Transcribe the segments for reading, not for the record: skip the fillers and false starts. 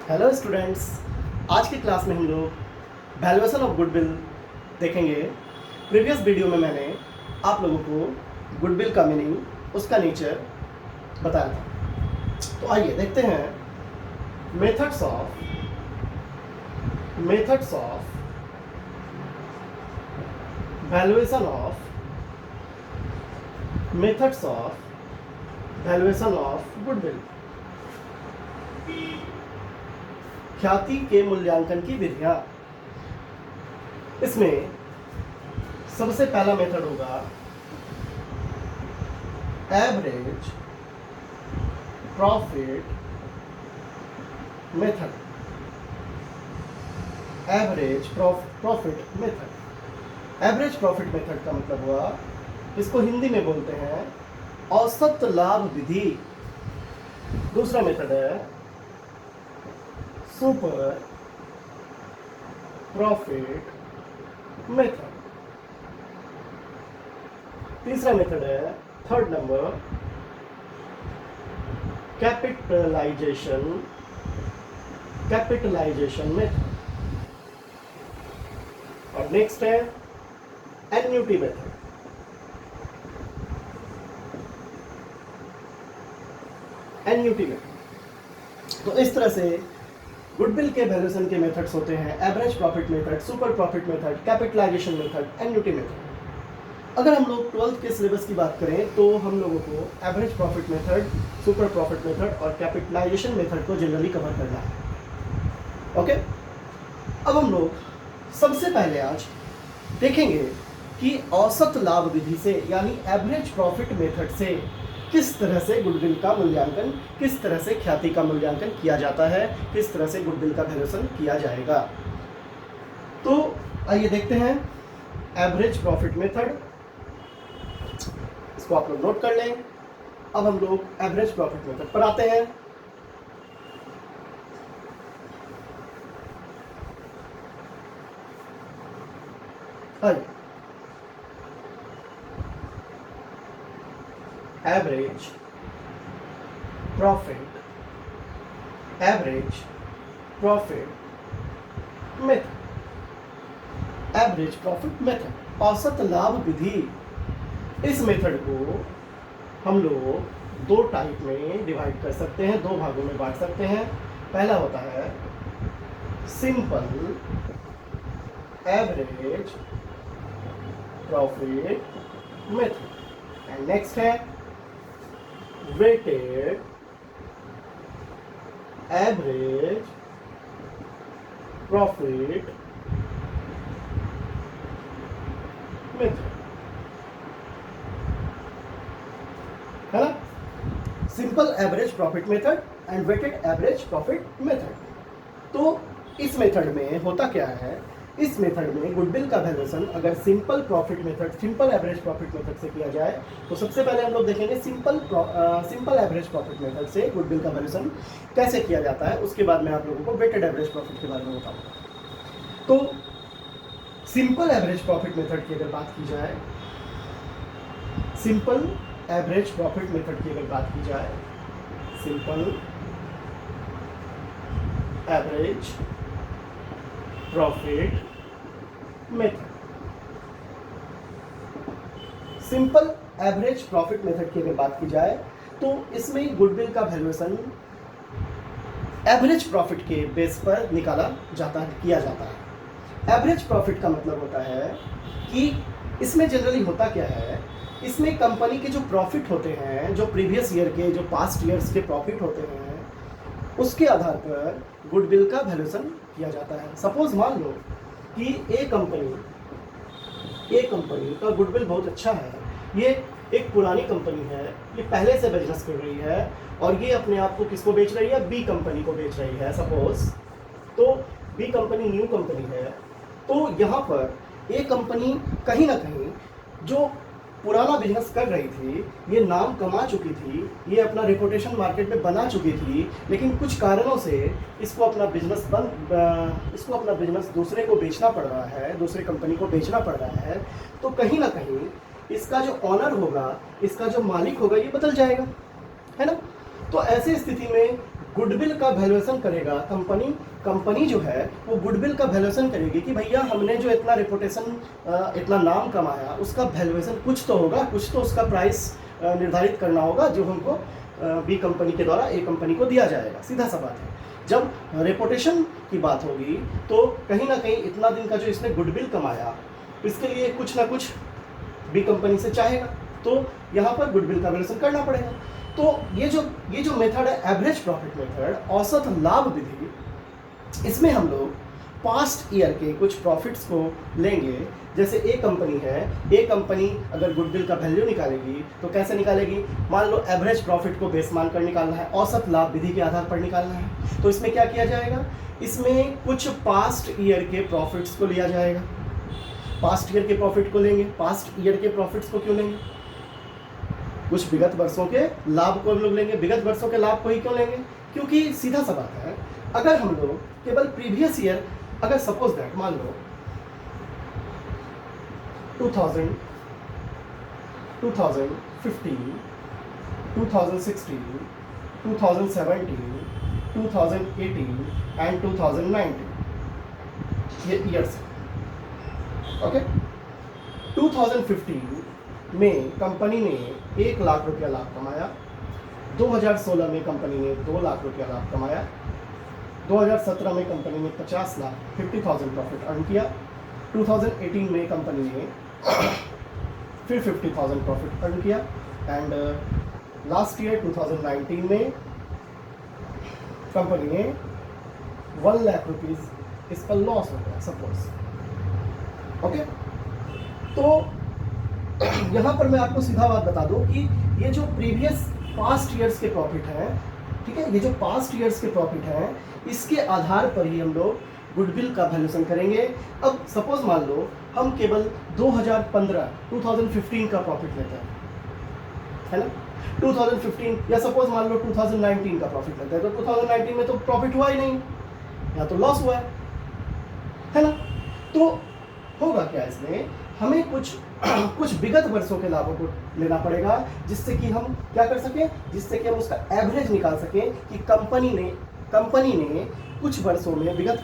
Hello students, आज की class में हम लोग वैल्यूएशन ऑफ गुडविल देखेंगे। प्रीवियस वीडियो में मैंने आप लोगों को गुडविल का मीनिंग, उसका नेचर बताया था। तो आइए देखते हैं methods of valuation of goodwill, ख्याति के मूल्यांकन की विधियां। इसमें सबसे पहला मेथड होगा average profit method. Average profit method का मतलब हुआ, इसको हिंदी में बोलते हैं औसत लाभ विधि। दूसरा मेथड है सुपर प्रॉफिट मेथड। तीसरा मेथड है, थर्ड नंबर, कैपिटलाइजेशन मेथड। और नेक्स्ट है एन्युटी मेथड। तो इस तरह से गुडविल के वैल्यूएशन के मेथड्स होते हैं average profit method, super profit method, capitalisation method, annuity method. अगर हम लोग 12th के सिलेबस की बात करें तो हम लोगों को average profit method, super profit method और कैपिटलाइजेशन मेथड को जनरली कवर करना है। ओके, अब हम लोग सबसे पहले आज देखेंगे कि औसत लाभ विधि से यानी एवरेज प्रॉफिट मेथड से किस तरह से गुडविल का मूल्यांकन, किस तरह से ख्याति का मूल्यांकन किया जाता है, किस तरह से गुडविल का वैल्यूएशन किया जाएगा। तो आइए देखते हैं एवरेज प्रॉफिट मेथड। इसको आप लोग नोट कर लें। अब हम लोग एवरेज प्रॉफिट मेथड पर आते हैं। एवरेज प्रॉफिट मेथड, औसत लाभ विधि। इस मेथड को हम लोग दो टाइप में डिवाइड कर सकते हैं, दो भागों में बांट सकते हैं। पहला होता है simple average profit method and next है वेटेड एवरेज प्रॉफिट मेथड, है ना। Simple average profit method and weighted average profit method. तो इस मेथड में होता क्या है, इस मेथड में गुडविल का वैल्यूएशन अगर सिंपल एवरेज प्रॉफिट मेथड से किया जाए तो सबसे पहले हम लोग देखेंगे सिंपल एवरेज प्रॉफिट मेथड से गुडविल का वैल्यूएशन कैसे किया जाता है। उसके बाद मैं आप लोगों को वेटेड एवरेज प्रॉफिट के बारे में बताऊंगा। तो सिंपल एवरेज प्रॉफिट मेथड की अगर बात की जाए, सिंपल एवरेज प्रॉफिट मेथड की अगर बात की जाए, simple average profit method, simple average profit method की अगर बात की जाए तो इसमें गुडविल का वैल्यूएशन एवरेज प्रॉफिट के बेस पर किया जाता है। एवरेज प्रॉफिट का मतलब होता है कि इसमें जनरली होता क्या है, इसमें कंपनी के जो प्रॉफिट होते हैं, जो प्रीवियस ईयर के, जो पास्ट ईयर्स के प्रॉफिट होते हैं, उसके आधार पर गुडविल का वैल्यूएशन किया जाता है। सपोज मान लो कि एक कंपनी का गुडविल बहुत अच्छा है, ये एक पुरानी कंपनी है, ये पहले से बिजनेस कर रही है और ये अपने आप को किसको बेच रही है, बी कंपनी को बेच रही है सपोज। तो बी कंपनी न्यू कंपनी है, तो यहाँ पर ए कंपनी कहीं ना कहीं जो पुराना बिजनेस कर रही थी, ये नाम कमा चुकी थी, ये अपना रेपुटेशन मार्केट में बना चुकी थी, लेकिन कुछ कारणों से इसको अपना बिजनेस दूसरे को बेचना पड़ रहा है, दूसरे कंपनी को बेचना पड़ रहा है। तो कहीं ना कहीं इसका जो ऑनर होगा, इसका जो मालिक होगा, ये बदल जाएगा, है ना। तो ऐसी स्थिति में गुडविल का वैल्यूएशन करेगा कंपनी जो है वो गुडविल का वैल्यूएशन करेगी कि भैया हमने जो इतना रेपुटेशन इतना नाम कमाया उसका वैल्यूएशन कुछ तो होगा, कुछ तो उसका प्राइस निर्धारित करना होगा जो हमको बी कंपनी के द्वारा ए कंपनी को दिया जाएगा। सीधा सा बात है। जब रेपुटेशन की बात होगी तो कहीं ना कहीं इतना दिन का जो इसने गुडविल कमाया इसके लिए कुछ ना कुछ बी कंपनी से चाहेगा, तो यहाँ पर गुडविल का वैल्यूएशन करना पड़ेगा। तो ये जो मेथड है एवरेज प्रॉफिट मेथड, औसत लाभ विधि, इसमें हम लोग पास्ट ईयर के कुछ प्रॉफिट्स को लेंगे। जैसे ए कंपनी है, ए कंपनी अगर गुडविल का वैल्यू निकालेगी तो कैसे निकालेगी, मान लो एवरेज प्रॉफिट को बेस मानकर निकालना है, औसत लाभ विधि के आधार पर निकालना है। तो इसमें क्या किया जाएगा, इसमें कुछ पास्ट ईयर के प्रॉफिट्स को लिया जाएगा। पास्ट ईयर के प्रॉफिट को लेंगे। पास्ट ईयर के प्रॉफिट्स को क्यों लेंगे, कुछ विगत वर्षों के लाभ को हम लोग लेंगे। विगत वर्षों के लाभ को ही क्यों लेंगे, क्योंकि सीधा सा बात है, अगर हम लोग केवल प्रीवियस ईयर, अगर सपोज दैट मान लो 2000, 2015, 2016, 2017, 2018 एंड 2019 ये ईयर्स है। ओके, 2015 में कंपनी ने 1 लाख रुपया लाभ कमाया, 2016 में कंपनी ने 2 लाख रुपया लाभ कमाया, 2017 में कंपनी ने 50,50,000 प्रॉफिट अर्न किया, 2018 में कंपनी ने फिर 50,000 प्रॉफिट अर्न किया एंड लास्ट ईयर 2019 में कंपनी ने 1 लाख रुपीज़ इसका लॉस हो गया सपोज। ओके, तो यहाँ पर मैं आपको सीधा बात बता दूं कि ये जो प्रीवियस पास्ट ईयर्स के प्रॉफिट हैं, ठीक है, ये जो पास्ट ईयर्स के प्रॉफिट हैं इसके आधार पर ही हम लोग गुडविल का वैल्यूएशन करेंगे। अब सपोज मान लो हम केवल 2015 का प्रॉफिट लेते हैं, है ना, 2015 या सपोज मान लो 2019 का प्रॉफिट लेते हैं, तो 2019 में तो प्रॉफिट हुआ ही नहीं, या तो लॉस हुआ है ना। तो होगा क्या, इसमें हमें कुछ विगत वर्षों के लाभों को लेना पड़ेगा जिससे कि हम क्या कर सकें, जिससे कि हम उसका एवरेज निकाल सकें कि कंपनी ने कुछ वर्षों में, विगत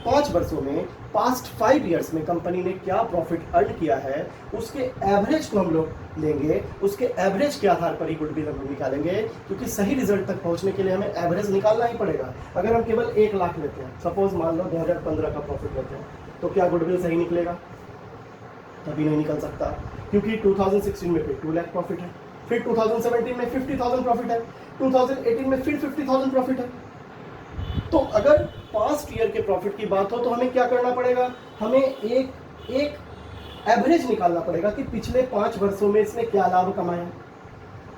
5 वर्षों में, पास्ट 5 ईयर्स में कंपनी ने क्या प्रॉफिट अर्न किया है, उसके एवरेज को हम लोग लेंगे। उसके एवरेज के आधार पर ही गुडविल हम लोग निकालेंगे, क्योंकि सही रिजल्ट तक पहुंचने के लिए हमें एवरेज निकालना ही पड़ेगा। अगर हम केवल 1 लाख लेते हैं, सपोज मान लो 2015 का प्रॉफिट लेते हैं, तो क्या गुडविल सही निकलेगा, तभी नहीं निकल सकता, क्योंकि 2016 में फिर 2 लाख प्रॉफिट है, फिर 2017 में 50,000 प्रॉफिट है, 2018 में फिर 50,000 प्रॉफिट है। तो अगर पास्ट ईयर के प्रॉफिट की बात हो तो हमें क्या करना पड़ेगा, हमें एक एवरेज निकालना पड़ेगा कि पिछले 5 वर्षों में इसने क्या लाभ कमाया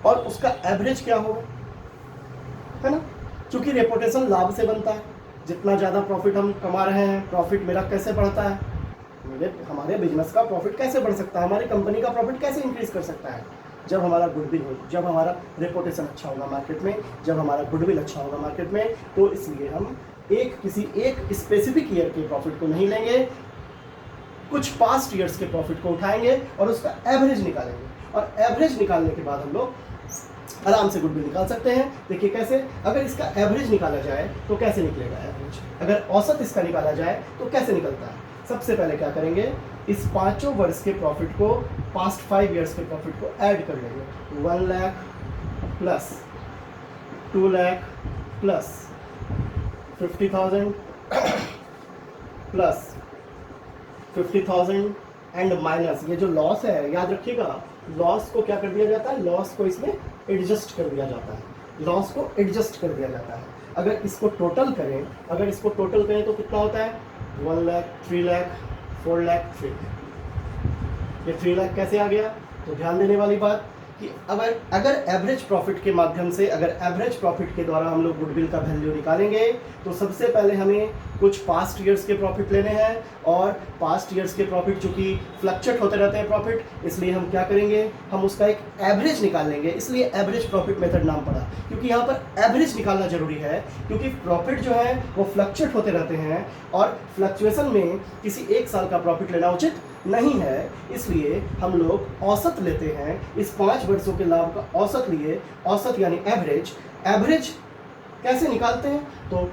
और उसका एवरेज क्या होगा, है ना। क्योंकि रेपुटेशन लाभ से बनता है, जितना ज़्यादा प्रॉफिट हम कमा रहे हैं, प्रॉफिट मेरा कैसे बढ़ता है, हमारे बिजनेस का प्रॉफिट कैसे बढ़ सकता है, हमारी कंपनी का प्रॉफिट कैसे इंक्रीज कर सकता है, जब हमारा गुडविल हो, जब हमारा रेपुटेशन अच्छा होगा मार्केट में, जब हमारा गुडविल अच्छा होगा मार्केट में। तो इसलिए हम किसी एक स्पेसिफिक ईयर के प्रॉफिट को नहीं लेंगे, कुछ पास्ट ईयर्स के प्रॉफिट को उठाएंगे और उसका एवरेज निकालेंगे, और एवरेज निकालने के बाद हम लोग आराम से गुडविल निकाल सकते हैं। देखिए कैसे, अगर इसका एवरेज निकाला जाए तो कैसे निकलेगा एवरेज, अगर औसत इसका निकाला जाए तो कैसे निकलता है। सबसे पहले क्या करेंगे, इस 5 वर्ष के प्रॉफिट को पास्ट 5 ईयर्स के प्रॉफिट को ऐड कर लेंगे। 1 lakh plus 2 lakh plus 50,000 plus 50,000 and minus ये जो लॉस है, याद रखिएगा लॉस को क्या कर दिया जाता है, लॉस को इसमें एडजस्ट कर दिया जाता है, लॉस को एडजस्ट कर दिया जाता है। अगर इसको टोटल करें तो कितना होता है, 1 लाख, 3 लाख, 4 लाख, 3 लाख। ये 3 लाख कैसे आ गया, तो ध्यान देने वाली बात कि अगर एवरेज प्रॉफिट के माध्यम से, अगर एवरेज प्रॉफिट के द्वारा हम लोग गुडविल का वैल्यू निकालेंगे तो सबसे पहले हमें कुछ पास्ट ईयर्स के प्रॉफिट लेने हैं, और पास्ट ईयर्स के प्रॉफिट चूँकि फ्लक्चुएट होते रहते हैं प्रॉफिट, इसलिए हम क्या करेंगे, हम उसका एक एवरेज निकाल लेंगे। इसलिए एवरेज प्रॉफिट मेथड नाम पड़ा, क्योंकि यहाँ पर एवरेज निकालना जरूरी है, क्योंकि प्रॉफिट जो है वो फ्लक्चुएट होते रहते हैं और फ्लक्चुएशन में किसी एक साल का प्रॉफिट लेना उचित नहीं है। इसलिए हम लोग औसत लेते हैं, इस 5 वर्षों के लाभ का औसत लिए, औसत यानी एवरेज कैसे निकालते हैं? तो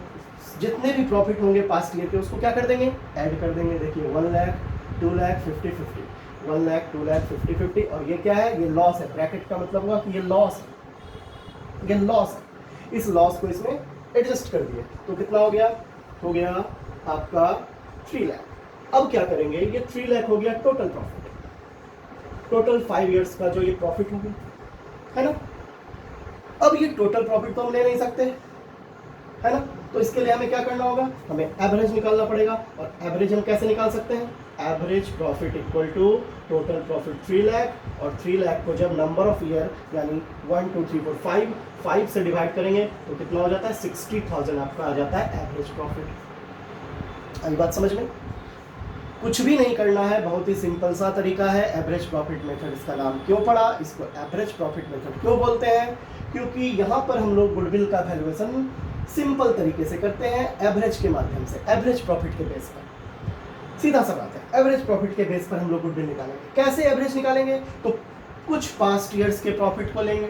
जितने भी प्रॉफिट होंगे पास्ट ईयर के उसको क्या कर देंगे, ऐड कर देंगे। देखिए 1 लाख, 2 लाख, 50-50, 1 लाख, 2 लाख, 50-50, और ये क्या है, ये लॉस है। ब्रैकेट का मतलब हुआ कि ये लॉस है, ये लॉस है। इस लॉस को इसमें एडजस्ट कर दिए तो कितना हो गया, हो गया आपका 3 लाख। अब क्या करेंगे, ये 3 लाख हो गया टोटल प्रॉफिट, टोटल 5 इयर्स का जो ये प्रॉफिट हो गया, है ना। अब ये टोटल प्रॉफिट तो हम ले नहीं सकते, है ना, तो इसके लिए हमें क्या करना होगा, हमें एवरेज निकालना पड़ेगा। और एवरेज हम कैसे निकाल सकते हैं, average profit equal to total profit 3 lakh, और 3 लाख को जब नंबर ऑफ ईयर यानी 1 2 3 4 5 से डिवाइड करेंगे तो कितना हो जाता है, 60,000 आपका आ जाता है एवरेज प्रॉफिट। आई बात समझ में? कुछ भी नहीं करना है, बहुत ही सिंपल सा तरीका है, एवरेज प्रॉफिट मेथड। इसका नाम क्यों पड़ा, इसको एवरेज प्रॉफिट मेथड क्यों बोलते हैं, क्योंकि यहाँ पर हम लोग गुडविल का वैल्यूएशन सिंपल तरीके से करते हैं, एवरेज के माध्यम से, एवरेज प्रॉफिट के बेस पर। सीधा सा बात है, एवरेज प्रॉफिट के बेस पर हम लोग गुडविल निकालेंगे। कैसे एवरेज निकालेंगे, तो कुछ पास्ट ईयर्स के प्रॉफिट को लेंगे।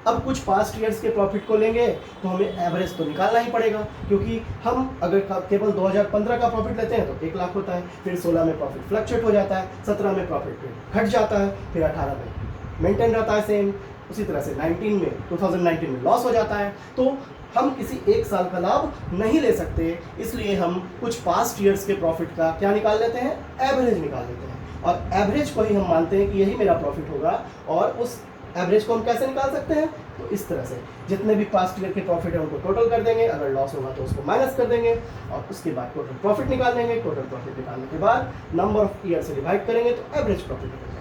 अब कुछ पास्ट ईयर्स के प्रॉफिट को लेंगे तो हमें एवरेज तो निकालना ही पड़ेगा, क्योंकि हम अगर केवल 2015 का प्रॉफिट लेते हैं तो 1 लाख होता है, फिर 16 में प्रॉफिट फ्लक्चुएट हो जाता है, 17 में प्रॉफिट घट जाता है, फिर 18 में मेंटेन रहता है सेम, उसी तरह से 2019 में लॉस हो जाता है। तो हम किसी एक साल का लाभ नहीं ले सकते, इसलिए हम कुछ पास्ट ईयर्स के प्रॉफिट का क्या निकाल लेते हैं, एवरेज निकाल लेते हैं, और एवरेज को ही हम मानते हैं कि यही मेरा प्रॉफिट होगा। और उस एवरेज को हम कैसे निकाल सकते हैं, तो इस तरह से जितने भी पास्ट ईयर के प्रॉफिट है उनको टोटल कर देंगे, अगर लॉस होगा तो उसको माइनस कर देंगे, और उसके बाद टोटल प्रॉफिट निकाल देंगे। टोटल प्रॉफिट निकालने के बाद नंबर ऑफ ईयर से डिवाइड करेंगे तो एवरेज प्रॉफिट निकल जाएगा।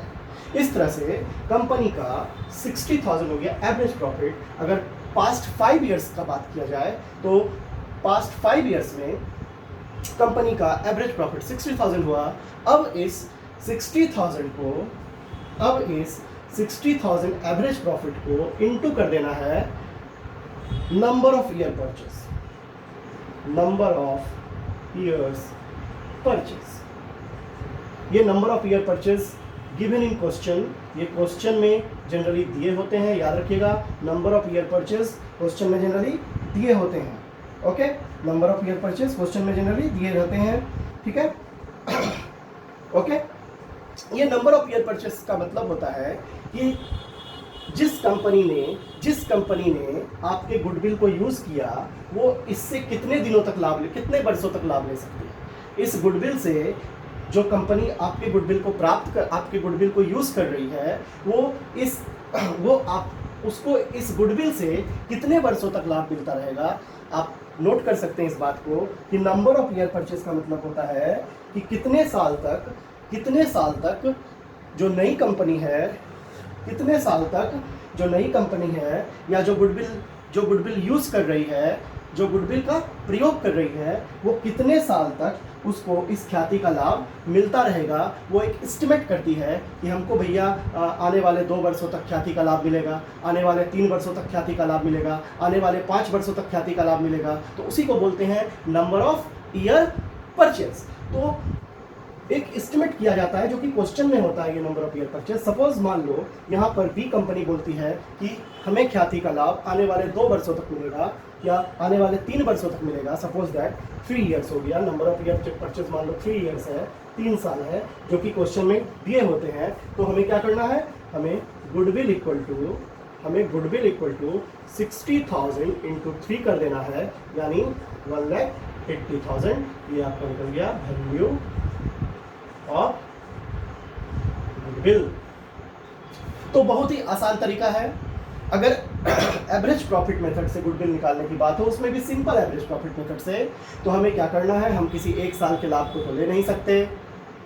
इस तरह से कंपनी का 60,000 हो गया एवरेज प्रॉफिट। अगर पास्ट 5 इयर्स का बात किया जाए तो पास्ट 5 इयर्स में कंपनी का एवरेज प्रॉफिट 60,000 हुआ। अब इस 60,000 एवरेज प्रॉफिट को इनटू कर देना है number of year purchase, number of years purchase. ये number of year purchase given in question, ये क्वेश्चन में जनरली दिए होते हैं, याद रखिएगा। Number of year purchase question में जनरली दिए होते हैं, okay. Number of year purchase question में जनरली दिए रहते हैं, ठीक है, ओके। ये नंबर ऑफ ईयर परचेस का मतलब होता है कि जिस कंपनी ने आपके गुडविल को यूज किया वो इससे कितने दिनों तक लाभ ले, कितने वर्षों तक लाभ ले सकती है। इस गुडविल से जो कंपनी आपके गुडविल को आपके गुडविल को यूज कर रही है वो उसको इस गुडविल से कितने वर्षों तक लाभ मिलता रहेगा। आप नोट कर सकते हैं इस बात को कि नंबर ऑफ ईयर परचेस का मतलब होता है कि कितने साल तक जो नई कंपनी है या जो गुडविल यूज कर रही है, जो गुडविल का प्रयोग कर रही है, वो कितने साल तक उसको इस ख्याति का लाभ मिलता रहेगा। वो एक एस्टिमेट करती है कि हमको भैया आने वाले 2 वर्षों तक ख्याति का लाभ मिलेगा, आने वाले 3 वर्षों तक ख्याति का लाभ मिलेगा, आने वाले 5 वर्षों तक ख्याति का लाभ मिलेगा। तो उसी को बोलते हैं नंबर ऑफ ईयर परचेस। तो एक एस्टिमेट किया जाता है जो कि क्वेश्चन में होता है ये number of year purchase. Suppose मान लो यहाँ पर बी कंपनी बोलती है कि हमें ख्याति का लाभ आने वाले 2 वर्षों तक मिलेगा या आने वाले 3 वर्षों तक मिलेगा। सपोज दैट 3 इयर्स हो गया, नंबर ऑफ ईयर परचेस मान लो 3 इयर्स है, 3 साल है, जो कि क्वेश्चन में दिए होते हैं। तो हमें क्या करना है, हमें गुडविल इक्वल टू 60,000 इंटू 3 कर देना है, यानी 1,80,000। ये आपका निकल गया वैल्यू ऑफ गुडविल। तो बहुत ही आसान तरीका है। अगर एवरेज प्रॉफिट मेथड से गुडविल निकालने की बात हो, उसमें भी सिंपल एवरेज प्रॉफिट मेथड से, तो हमें क्या करना है, हम किसी एक साल के लाभ को तो ले नहीं सकते,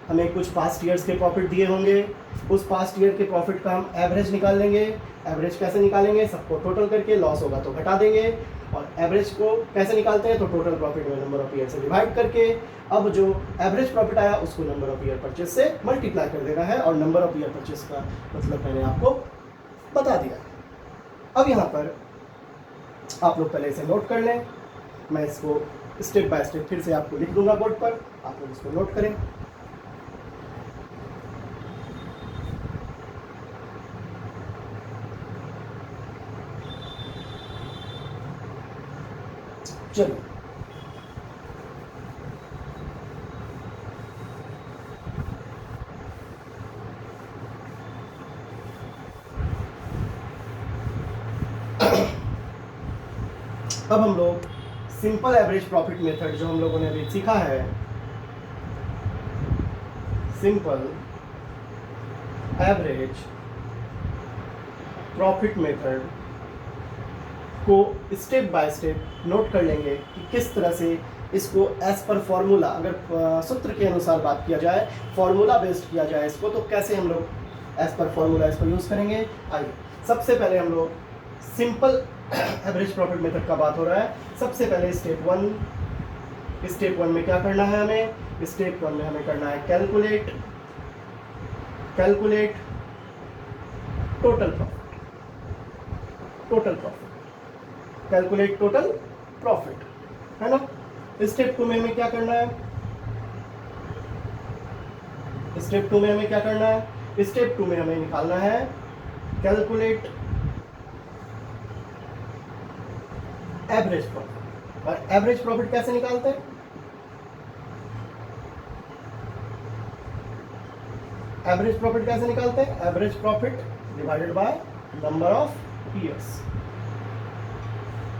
हमें कुछ पास्ट ईयर्स के प्रॉफिट दिए होंगे, उस पास्ट ईयर के प्रॉफिट का हम एवरेज निकाल लेंगे। एवरेज कैसे निकालेंगे, सबको टोटल करके, लॉस होगा तो घटा देंगे। और एवरेज को कैसे निकालते हैं, तो टोटल प्रॉफिट में नंबर ऑफ ईयर से डिवाइड करके, अब जो एवरेज प्रॉफिट आया उसको नंबर ऑफ ईयर परचेस से मल्टीप्लाई कर देना है। और नंबर ऑफ ईयर परचेस का मतलब मैंने आपको बता दिया। अब यहाँ पर आप लोग पहले इसे नोट कर लें, मैं इसको स्टेप बाय स्टेप फिर से आपको लिख दूंगा बोर्ड पर, आप लोग इसको नोट करें। चलो अब हम लोग सिंपल एवरेज प्रॉफिट मेथड जो हम लोगों ने अभी सीखा है, सिंपल एवरेज प्रॉफिट मेथड को स्टेप बाय स्टेप नोट कर लेंगे कि किस तरह से इसको एज पर फॉर्मूला, अगर सूत्र के अनुसार बात किया जाए, फॉर्मूला बेस्ड किया जाए इसको, तो कैसे हम लोग एज पर फॉर्मूला इसको यूज़ करेंगे। आइए सबसे पहले हम लोग सिंपल एवरेज प्रॉफिट मेथड का बात हो रहा है। सबसे पहले स्टेप वन में क्या करना है हमें, स्टेप वन में हमें करना है calculate total profit, calculate total profit, है ना। स्टेप टू में हमें क्या करना है, स्टेप टू में हमें निकालना है कैलकुलेट एवरेज प्रॉफिट। और एवरेज प्रॉफिट कैसे निकालते हैं, average profit divided by number of years.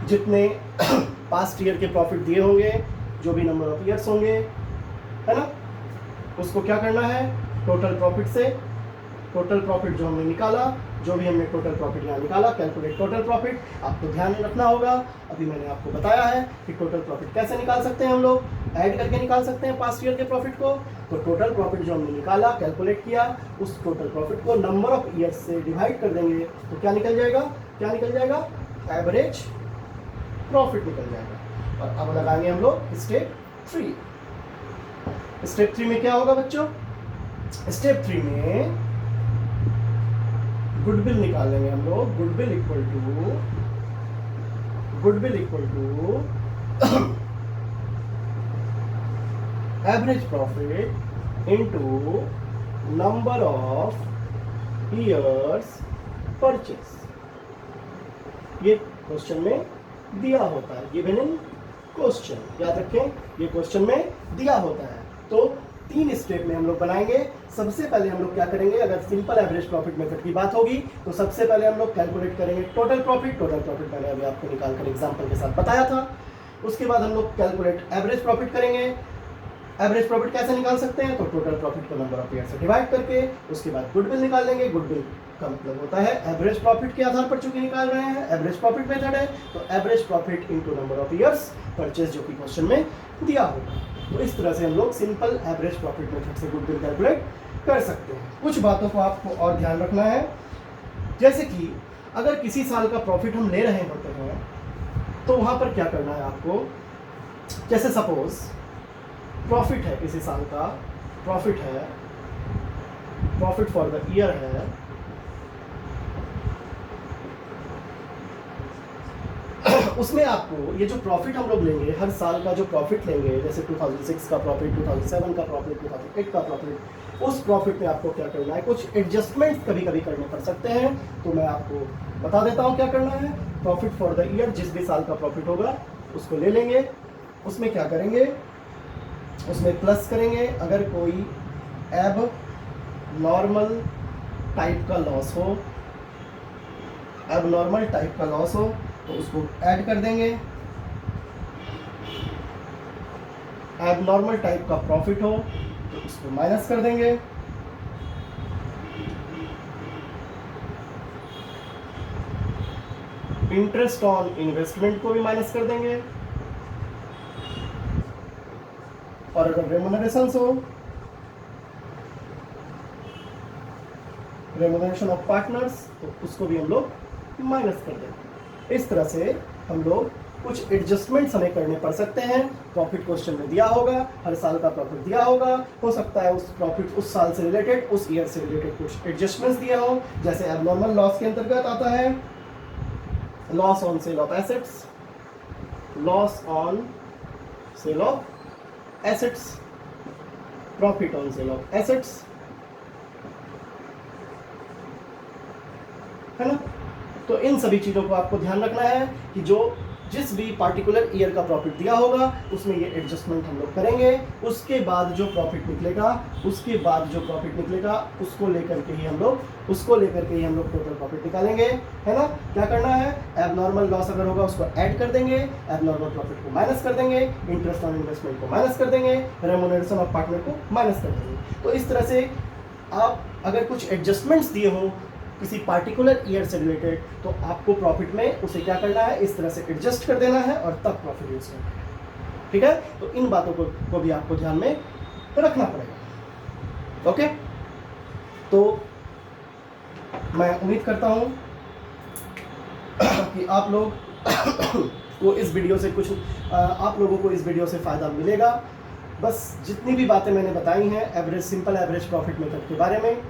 जितने पास्ट ईयर के प्रॉफिट दिए होंगे, जो भी नंबर ऑफ ईयर्स होंगे, है ना, उसको क्या करना है, टोटल प्रॉफिट से, टोटल प्रॉफिट जो हमने निकाला, जो भी हमने टोटल प्रॉफिट यहाँ निकाला, कैलकुलेट टोटल प्रॉफिट। आपको ध्यान रखना होगा, अभी मैंने आपको बताया है कि टोटल प्रॉफिट कैसे निकाल सकते हैं हम लोग, ऐड करके निकाल सकते हैं पास्ट ईयर के प्रॉफिट को। तो टोटल प्रॉफिट जो हमने निकाला, कैलकुलेट किया, उस टोटल प्रॉफिट को नंबर ऑफ ईयर्स से डिवाइड कर देंगे, तो क्या निकल जाएगा, एवरेज प्रॉफिट निकल जाएगा। और अब लगाएंगे हम लोग स्टेप थ्री में क्या होगा बच्चों, स्टेप थ्री में गुडविल निकालेंगे हम लोग। Goodwill equal to average profit into number of years purchase. ये क्वेश्चन में दिया होता है, गिवन इन क्वेश्चन, याद रखें, ये क्वेश्चन में दिया होता है। तो 3 स्टेप में हम लोग बनाएंगे। सबसे पहले हम लोग क्या करेंगे, अगर सिंपल एवरेज प्रॉफिट मेथड की बात होगी तो सबसे पहले हम लोग कैलकुलेट करेंगे टोटल प्रॉफिट मैंने अभी आपको निकाल कर एग्जांपल के साथ बताया था। उसके बाद हम लोग कैलकुलेट एवरेज प्रॉफिट करेंगे। एवरेज प्रॉफिट कैसे निकाल सकते हैं, तो टोटल प्रॉफिट को नंबर ऑफ ईयर से डिवाइड करके। उसके बाद गुडविल निकाल लेंगे। गुडविल का मतलब होता है एवरेज प्रॉफिट के आधार पर चूंकि निकाल रहे हैं, एवरेज प्रॉफिट मेथड है, तो average profit into number of years purchase, जो कि क्वेश्चन में दिया होगा। तो इस तरह से हम लोग सिंपल एवरेज प्रॉफिट मेथड से गुडविल कैलकुलेट कर सकते हैं। कुछ बातों को आपको और ध्यान रखना है, जैसे कि अगर किसी साल का प्रॉफिट हम ले रहे होते हैं तो वहां पर क्या करना है आपको, जैसे सपोज प्रॉफिट है, किसी साल का प्रॉफिट है, प्रॉफिट फॉर द ईयर है, उसमें आपको ये जो प्रॉफिट हम लोग लेंगे, हर साल का जो प्रॉफिट लेंगे, जैसे 2006 का प्रॉफिट, 2007 का प्रॉफिट, 2008 का प्रॉफिट, उस प्रॉफिट में आपको क्या करना है, कुछ एडजस्टमेंट कभी कभी करने पड़ सकते हैं। तो मैं आपको बता देता हूँ क्या करना है। प्रॉफिट फॉर द ईयर, जिस भी साल का प्रॉफिट होगा उसको ले लेंगे, उसमें क्या करेंगे, उसमें प्लस करेंगे। अगर कोई एब नॉर्मल टाइप का लॉस हो, एबनॉर्मल टाइप का लॉस हो तो उसको ऐड कर देंगे। एबनॉर्मल टाइप का प्रॉफिट हो तो उसको माइनस कर देंगे। इंटरेस्ट ऑन इन्वेस्टमेंट को भी माइनस कर देंगे। और अगर रेमुनरेशंस हो, रेमुनरेशन ऑफ पार्टनर्स, तो उसको भी हम लोग माइनस कर देंगे। इस तरह से हम लोग कुछ एडजस्टमेंट्स हमें करने पड़ सकते हैं। प्रॉफिट क्वेश्चन में दिया होगा, हर साल का प्रॉफिट दिया होगा, हो सकता है उस प्रॉफिट उस साल से रिलेटेड, उस ईयर से रिलेटेड कुछ एडजस्टमेंट्स दिया हो। जैसे एबनॉर्मल लॉस के अंतर्गत आता है loss on sale of assets, loss on sale of assets, profit on sale of assets, है ना। तो इन सभी चीज़ों को आपको ध्यान रखना है कि जो जिस भी पार्टिकुलर ईयर का प्रॉफिट दिया होगा उसमें ये एडजस्टमेंट हम लोग करेंगे। उसके बाद जो प्रॉफिट निकलेगा उसको लेकर के ही हम लोग टोटल प्रॉफिट निकालेंगे, है ना। क्या करना है, एबनॉर्मल लॉस अगर होगा उसको ऐड कर देंगे, एबनॉर्मल प्रॉफिट को माइनस कर देंगे, इंटरेस्ट ऑन इन्वेस्टमेंट को माइनस कर देंगे, रेम्यूनरेशन ऑफ पार्टनर को माइनस कर देंगे। तो इस तरह से आप अगर कुछ एडजस्टमेंट्स दिए हो किसी पार्टिकुलर ईयर से रिलेटेड, तो आपको प्रॉफिट में उसे क्या करना है, इस तरह से एडजस्ट कर देना है और तब प्रॉफिट यूज करना है। ठीक है, तो इन बातों को भी आपको ध्यान में रखना पड़ेगा। ओके, तो मैं उम्मीद करता हूं कि आप लोग को इस वीडियो से आप लोगों को इस वीडियो से फ़ायदा मिलेगा। बस जितनी भी बातें मैंने बताई हैं सिंपल एवरेज प्रॉफिट मेथड के बारे में,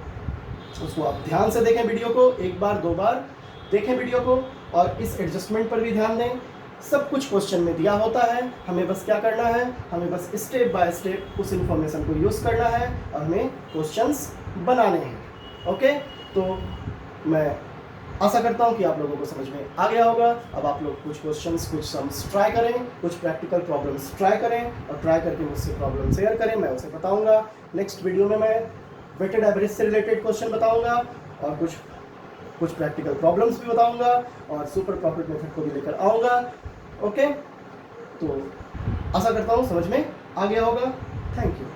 उसको आप ध्यान से देखें, वीडियो को एक बार 2 बार देखें वीडियो को, और इस एडजस्टमेंट पर भी ध्यान दें। सब कुछ क्वेश्चन में दिया होता है, हमें बस क्या करना है, हमें बस स्टेप बाय स्टेप उस इंफॉर्मेशन को यूज़ करना है और हमें क्वेश्चंस बनाने हैं। ओके, तो मैं आशा करता हूँ कि आप लोगों को समझ में आ गया होगा। अब आप लोग कुछ क्वेश्चंस, कुछ सम्स ट्राई करें, कुछ प्रैक्टिकल प्रॉब्लम्स ट्राई करें और ट्राई करके मुझसे प्रॉब्लम शेयर करें, मैं उसे बताऊँगा। नेक्स्ट वीडियो में मैं वेटेड एवरेज से रिलेटेड क्वेश्चन बताऊँगा और कुछ प्रैक्टिकल प्रॉब्लम्स भी बताऊँगा और सुपर प्रॉफिट मेथड को भी लेकर आऊँगा। ओके, तो आशा करता हूँ समझ में आ गया होगा। Thank you.